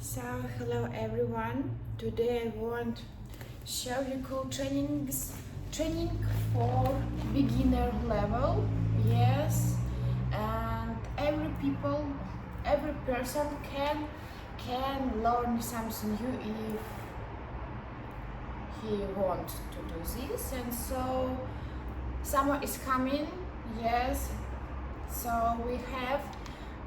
So hello everyone. Today I want to show you cool training for beginner level. Yes, and every person can learn something new if he wants to do this. And so summer is coming. Yes, so we have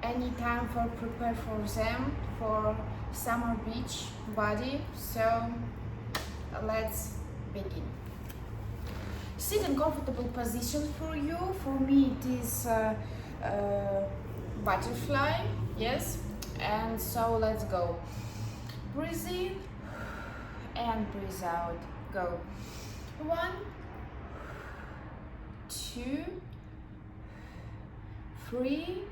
any time for prepare for them for summer beach body. So let's begin. Sit in comfortable position for you. For me it is butterfly. Yes, and so let's go. Breathe in and breathe out. Go. 1, 2, 3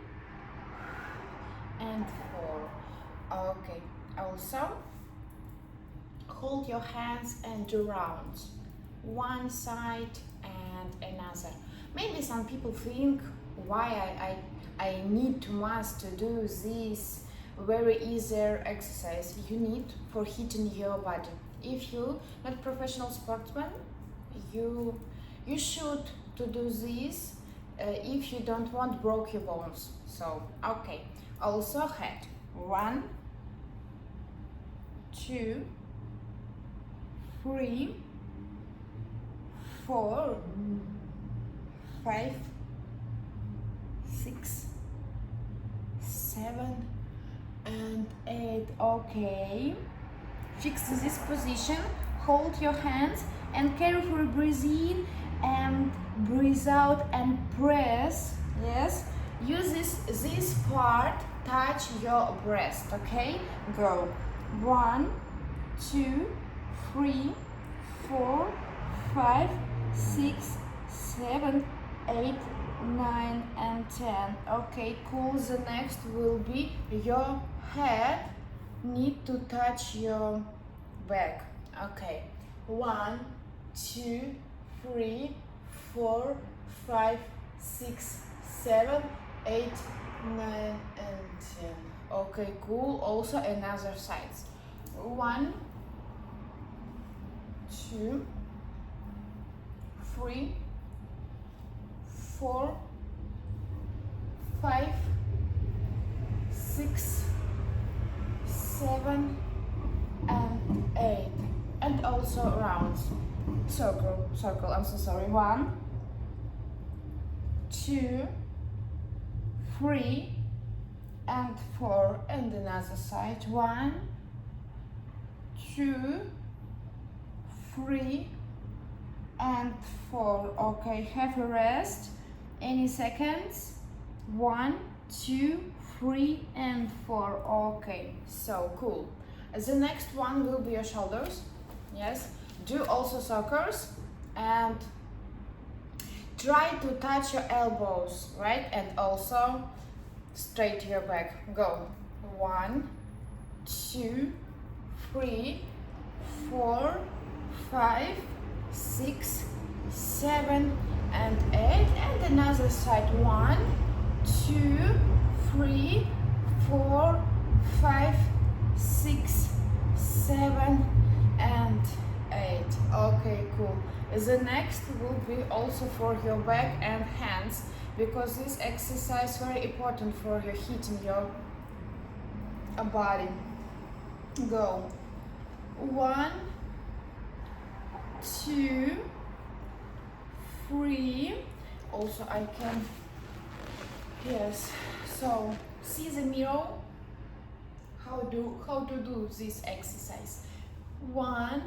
and 4. Okay, also hold your hands and do rounds, one side and another. Maybe some people think why I need to must to do this very easy exercise you need for hitting your body. If you not professional sportsman, you should to do this if you don't want broke your bones. So okay, also head. 1, 2, 3, 4, 5, 6, 7 and 8. Okay, fix this position, hold your hands and carefully breathe in and breathe out and press. Yes, use this part touch your breast. Okay, go. 1, 2, 3, 4, 5, 6, 7, 8, 9 and 10. Okay, cool. The next will be your head need to touch your back. Okay, 1, 2, 3, 4, 5, 6, 7, 8, 9 and 10. Okay, cool. Also another side. 1, 2, 3, 4, 5, 6, 7 and 8. And also rounds. Circle. I'm so sorry. 1, 2, 3 and 4 and another side. 1, 2, 3 and 4. Okay, have a rest. Any seconds? 1, 2, 3 and 4. Okay, so cool. The next one will be your shoulders. Yes, do also circles and try to touch your elbows, right? And also straight your back. Go. 1, 2, 3, 4, 5, 6, 7 and 8. And another side. 1, 2, 3, 4, 5, 6, 7 and 8. Okay, cool. The next will be also for your back and hands, because this exercise is very important for your hitting your body. Go. 1, 2, 3. Also I can, yes. So see the mirror. How to do this exercise. 1,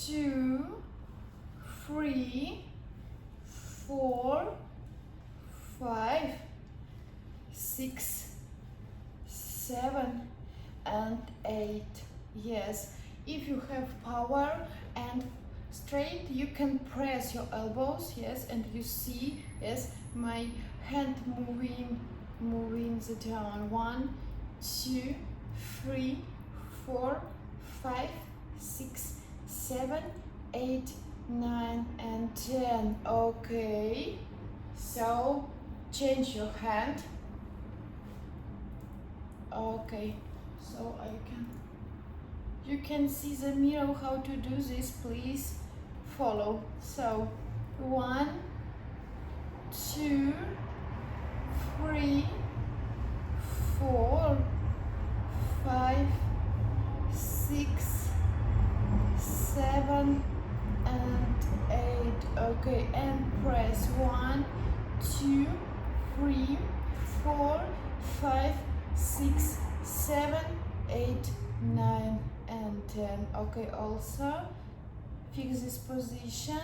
2, 3, 4, 5, 6, 7 and 8. Yes, if you have power and straight, you can press your elbows. Yes, and you see, yes, my hand moving the down. 1, 2, 3, 4, 5, 6, 7, 8, 9 and 10. Okay, so change your hand. Okay, So you can see the mirror how to do this, please follow. So 1, 2, 3, 4, 5, 6, 7 and 8. Okay, and press 1, 2, 3, 4, 5, 6, 7, 8, 9 and 10. Okay, also fix this position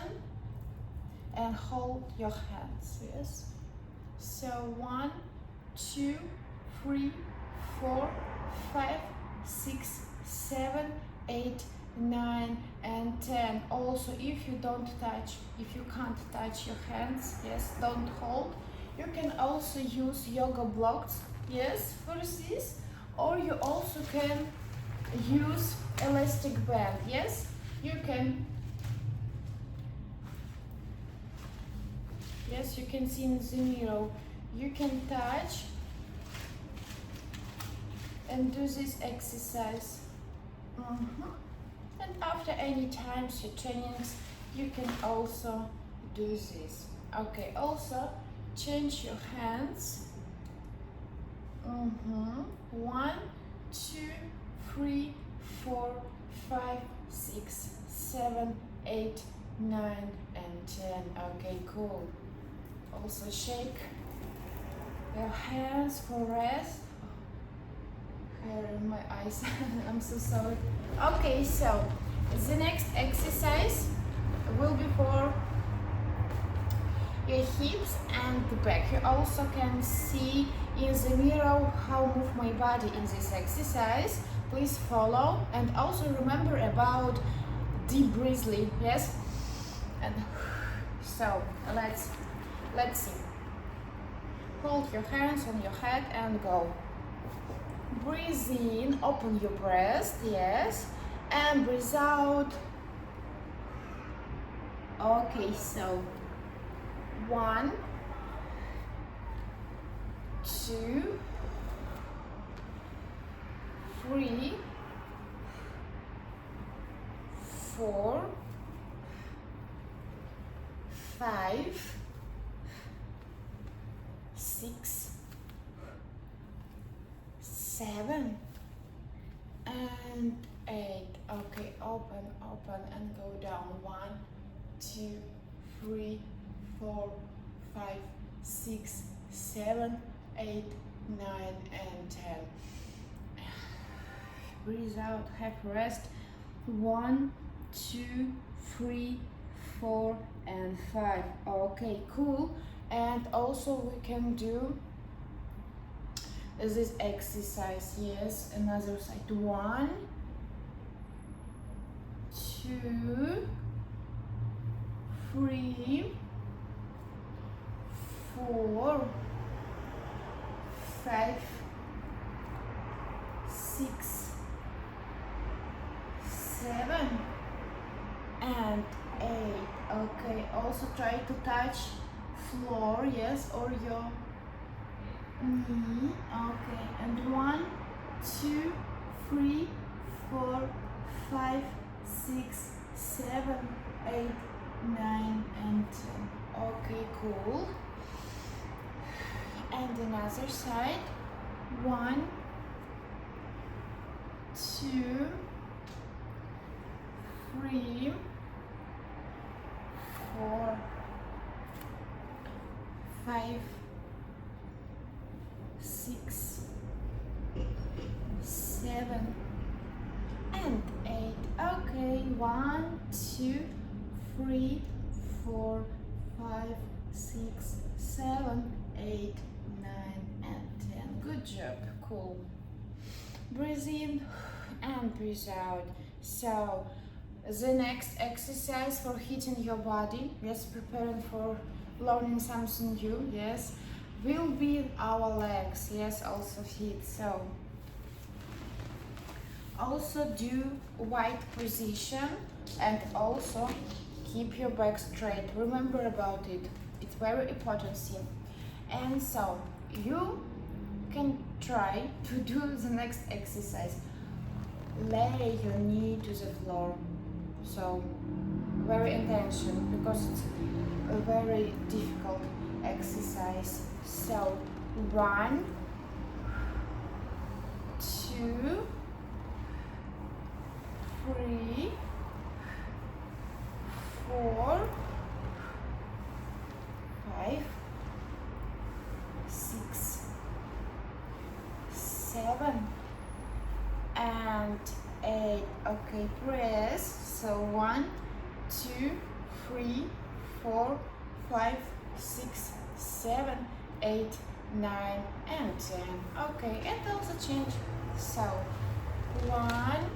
and hold your hands. Yes, so 1, 2, 3, 4, 5, 6, 7, 8, 9 and 10. Also, if you can't touch your hands, yes, don't hold. You can also use yoga blocks, yes, for this, or you also can use elastic band. Yes, you can. Yes, you can see in the mirror. You can touch and do this exercise. And after any times your trainings, you can also do this. Okay, also change your hands. 1, 2, 3, 4, 5, 6, 7, 8, 9 and 10. Okay, cool. Also shake your hands for rest. Hair in my eyes. I'm so sorry. Okay, so the next exercise will be for your hips and the back. You also can see in the mirror how move my body in this exercise. Please follow and also remember about deep breathing. Yes, and so let's see. Hold your hands on your head and go. Breathe in, open your breast, yes, and breathe out. Okay, so 1, 2, 3, 4, 5, 6, 7 and 8. Okay, open and go down. 1, 2, 3, 4, 5, 6, 7, 8, 9 and 10. Breathe out, have rest. 1, 2, 3, 4 and 5. Okay, cool. And also we can do this exercise. Yes, another side. 1, 2, 3, 4, 5, 6, 7 and 8. Okay, also try to touch floor, yes, or your knee. Okay, and 1, 2, 3, 4, 5, 6, 7, 8, 9 and 10. Okay, cool. And another side. 1, 2, 3, 4, 5, 6, 7 and 8. Okay, 1, 2, 3, 4, 5, 6, 7, 8, 9 and 10. Good job, cool. Breathe in and breathe out. So the next exercise for hitting your body, yes, preparing for learning something new, yes, will be our legs, yes, also hit. So also do wide position and also keep your back straight. Remember about it, it's very important thing. And so you can try to do the next exercise. Lay your knee to the floor. So very intention, because it's a very difficult exercise. So 1, 2, 3, 4, 5, 6, 7, and 8. Okay, press. So 1, 2, 3, 4, 5, 6, 7, 8, 9, and 10. Okay, and also change. So 1,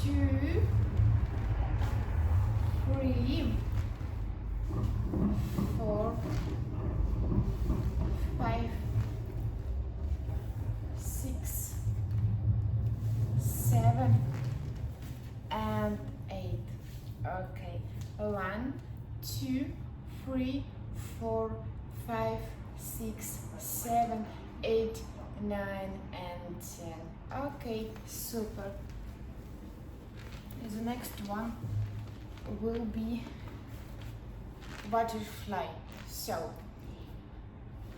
2, 3, 4, 5, 6, 7, and 8. Okay, 1, 2, 3, 4, 5, 6, 7, 8, 9, and 10. Okay, super. The next one will be butterfly. So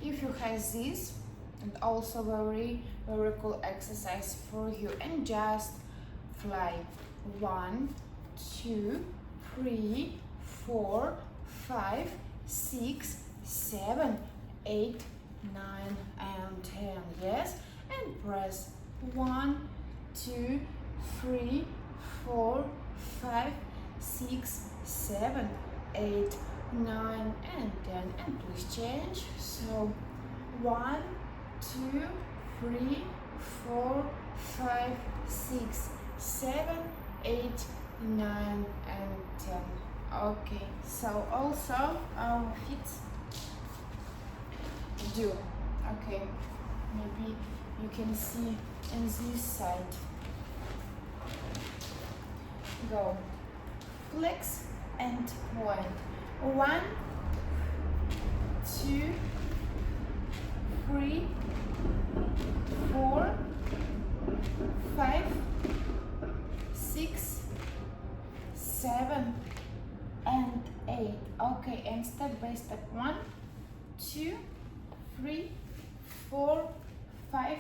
if you have this, and also very cool exercise for you, and just fly 1, 2, 3, 4, 5, 6, 7, 8, 9, and 10. Yes, and press 1, 2, 3, 4, 5, 6, 7, 8, 9, and 10. And please change. So 1, 2, 3, 4, 5, 6, 7, 8, 9, and 10. Okay, so also our feet do. Okay, maybe you can see in this side. Go flex and point. 1, 2, 3, 4, 5, 6, 7, and 8. Okay, and step by step. 1, 2, 3, 4, 5,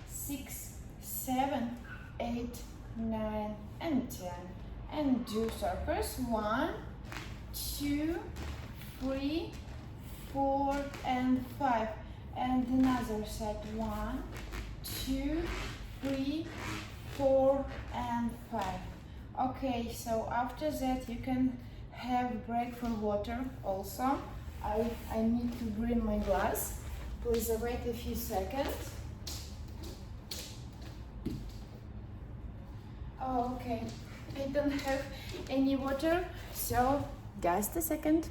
6, 7, 8, 9, and 10. And do circles. 1, 2, 3, 4, and 5. And another side. 1, 2, 3, 4, and 5. Okay, so after that you can have break for water also. I need to bring my glass. Please wait a few seconds. Oh, okay. I don't have any water, so just a second.